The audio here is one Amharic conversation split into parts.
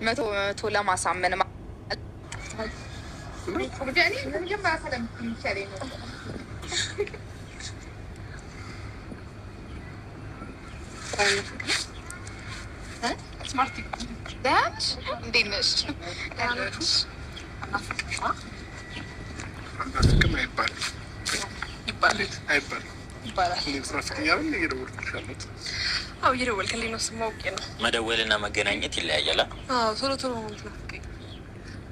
መቶ ለማሳመን ስማርት ዳሽ እንዴት ነሽ? አናፍቅም አይባልም ይባላል። እየደወልክልኝ ነው። ስማውቄ ነው። መደወልና መገናኘት ይለያያል። ቶሎ ቶሎ ነው የምትናፍቀኝ።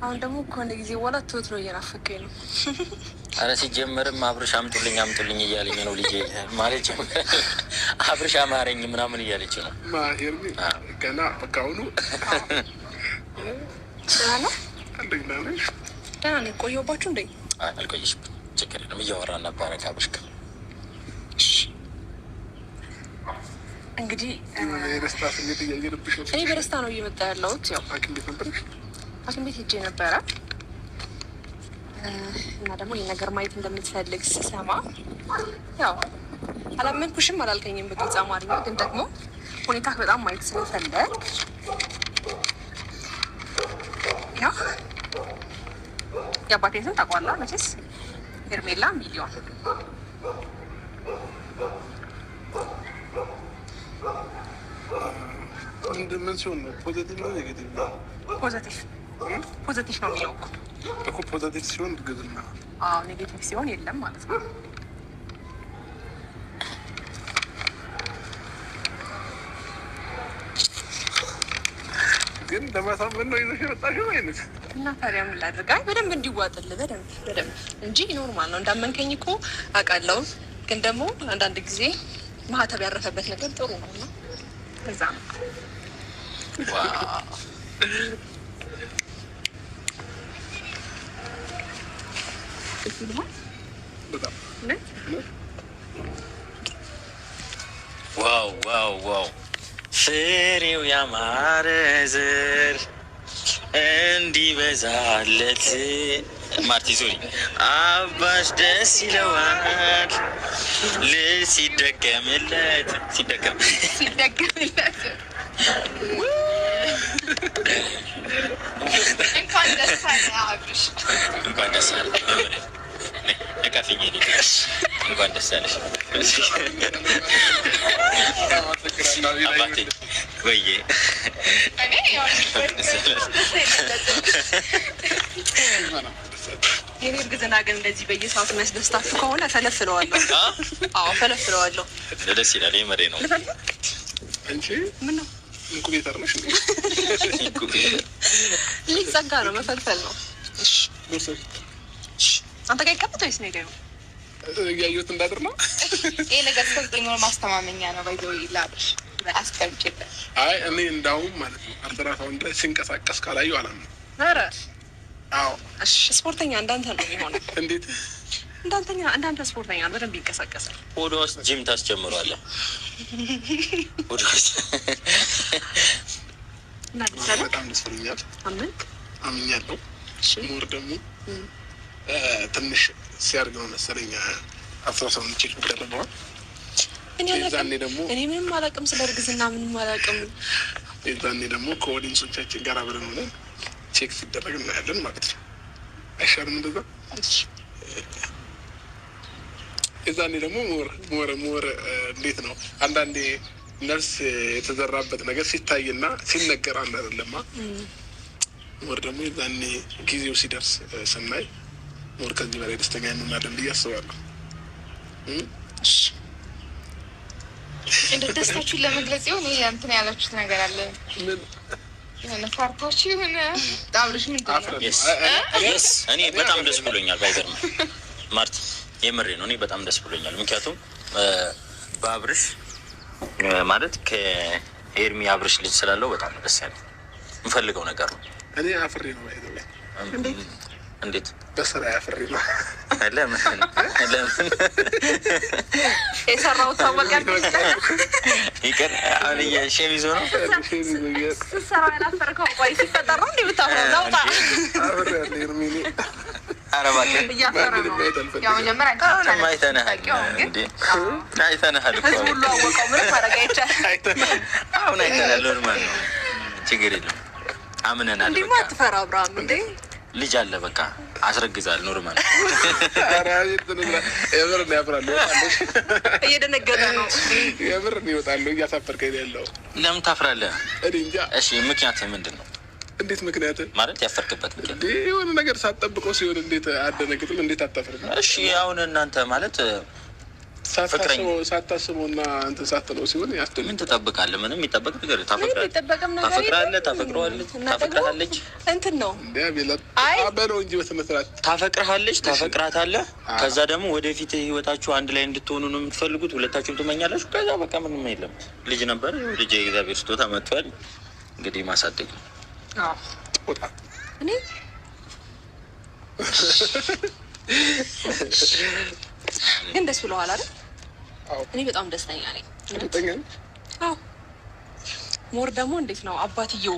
አሁን ደግሞ ከሆነ ጊዜ በኋላ ቶሎ ቶሎ እየናፈቀኝ ነው። አረ ሲጀመርም አብርሽ አምጡልኝ አምጡልኝ እያለኝ ነው ልጄ ማለት አብርሽ አማረኝ ምናምን እያለች ነው። ገና በቃ አሁኑ ደህና ነኝ። ቆየሁባችሁ እንዴ? አልቆየሽም። ችግር የለም። እያወራን ነበረ ከአብርሽ ጋር። እንግዲህ የደስታ ስሜት እያየንብሽ ነው። እኔ በደስታ ነው እየመጣ ያለሁት። ያው ሐኪም ቤት ነበረሽ? ሐኪም ቤት ሄጄ ነበረ እና ደግሞ ይህ ነገር ማየት እንደምትፈልግ ስሰማ ያው አላመንኩሽም አላልከኝም በግልጽ አማርኛ፣ ግን ደግሞ ሁኔታ በጣም ማየት ስለፈለግ ያው የአባቴን ስም ታውቀዋለህ መቼስ፣ ሄርሜላ ሚሊዮን። ምን ሲሆን ነው? ፖዘቲቭ ነው ኔጌቲቭ ነው? ፖዘቲቭ ነው የሚለው እኮ ፖዘቲቭ ሲሆን እርግዝና፣ ኔጌቲቭ ሲሆን የለም ማለት ነው። ግን ለማሳመን ነው ይዘሽ የመጣሽው አይነት እና ታዲያ ምን ላድርግ? አይ በደንብ እንዲዋጥልህ በደንብ እንጂ ኖርማል ነው። እንዳመንከኝ እኮ አውቃለሁ። ግን ደግሞ አንዳንድ ጊዜ ማህተብ ያረፈበት ነገር ጥሩ ነው እና እዛ ነው። ዋው ፍሬው ያማረ ዘር እንዲበዛለት ማርቲ ሶሪ አባሽ ደስ ይለዋል ሲደገምለት እንኳን ደስ አለህ አብርሽ። እንኳን ደስ አለህ። ነቃፊኝ እንኳን ደስ አለሽ አባቴ። ወይዬ የኔ እርግዝና ግን እንደዚህ በየሰዓቱ የሚያስደስታችሁ ከሆነ ፈለፍለዋለሁ። ፈለፍለዋለሁ። ደስ ይላል። የመሬ ነው እንጂ ምን ነው እንቁ ቤት አርመሽ ነው? ልጅ ጸጋ ነው፣ መፈልፈል ነው። አንተ ጋር ይቀበጥ ወይስ ነው ነው ያዩት እንዳድር ነው? ይሄ ነገር ሰልጠኝ ነው፣ ማስተማመኛ ነው። ባይዘው ይላልሽ አስቀምጪበት። አይ እኔ እንዳውም ማለት ነው አልትራሳውንድ ላይ ሲንቀሳቀስ ካላዩ አላምነው። ኧረ አዎ፣ እሺ ስፖርተኛ እንዳንተ ነው የሚሆነው። እንዴት እንዳንተ ስፖርተኛ በደንብ ይንቀሳቀሳል። ወደ ውስጥ ጂም ታስጀምሯለህ። ወደ ውስጥ በጣም ደስ ብሎኛል። አምኛለሁ። ሞር ደግሞ ትንሽ ሲያርግ ነው መሰለኝ 18 ቼክ ይደረገዋል። የዛኔ ደግሞ እኔ ምንም አላውቅም፣ ስለ እርግዝና ምንም አላውቅም። የዛኔ ደግሞ ከኦዲንሶቻችን ጋር አብረን ሆነን ቼክ ሲደረግ እናያለን ማለት ነው። አይሻልም እንደዛ? የዛኔ ደግሞ ሞር እንዴት ነው አንዳንዴ ነፍስ የተዘራበት ነገር ሲታይና ሲነገር አንድ አይደለማ። ሞር ደግሞ የዛኔ ጊዜው ሲደርስ ስናይ ሞር ከዚህ በላይ ደስተኛ እንሆናለን ብዬ አስባለሁ። እንደ ደስታችሁን ለመግለጽ ይሆን ይሄ እንትን ያላችሁት ነገር አለ? የሆነ ፓርታችሁ የሆነ ጣብልሽ ምንድን ነው? እኔ በጣም ደስ ብሎኛል። ባይገርም ማርቲ የምሬ ነው። እኔ በጣም ደስ ብሎኛል። ምክንያቱም በአብርሽ ማለት ከኤርሚ አብርሽ ልጅ ስላለው በጣም ደስ ያለ የምፈልገው ነገር ነው። እኔ አፍሬ ነው ባይዘው። እንዴት በስራ አፍሬ ነው። ለምን የሰራው ታወቀ ይቀር አሁን የሸሚዞ ነው ስሰራ ያላፈርከው ቆይ ሲፈጠር ነው እንዴ ብታፈረው ላውጣ አፍሬ ያለ ኤርሚ አረባከ እያፈረ ነው። ያው መጀመሪያ አሁን አይተናል እንዴ? አይተናል እኮ ሁሉ አወቀው። ምን ማድረግ አይቻልም። አሁን አይተናል። ኖርማል ነው፣ ችግር የለም። አምነናል። እንዴ ማትፈራ አብርሃም እንዴ ልጅ አለ በቃ አስረግዛል። ኖርማል የምር ነው ያፍራሉ። እየደነገጠ ነው የምር ነው ይወጣሉ። እያሳፈርከኝ ያለው ለምን ታፍራለህ? እኔ እንጃ። እሺ ምክንያት ምንድን ነው? እንዴት ምክንያት ማለት ያፈርክበት ምክንያት? የሆነ ነገር ሳትጠብቀው ሲሆን እንዴት አደነግጥም? እንዴት አታፍርም? እሺ አሁን እናንተ ማለት ሳታስበው እና እንትን ሳትለው ሲሆን ያስደንቅ። ምን ትጠብቃለህ? ምንም የሚጠበቅ ነገር ታፈቅራለህ፣ ታፈቅረዋለች፣ ታፈቅራለች እንትን ነው በለው እንጂ በስነ ስርዓት ታፈቅርሃለች፣ ታፈቅራታለህ። ከዛ ደግሞ ወደፊት ህይወታችሁ አንድ ላይ እንድትሆኑ ነው የምትፈልጉት፣ ሁለታችሁም ትመኛላችሁ። ከዛ በቃ ምንም የለም። ልጅ ነበር፣ ልጅ የእግዚአብሔር ስጦታ መጥቷል። እንግዲህ ማሳደግ ነው። እኔ ግን ደስ ብለዋል አይደል? እኔ በጣም ደስተኛ ነኝ። ሞር ደግሞ እንዴት ነው አባትየው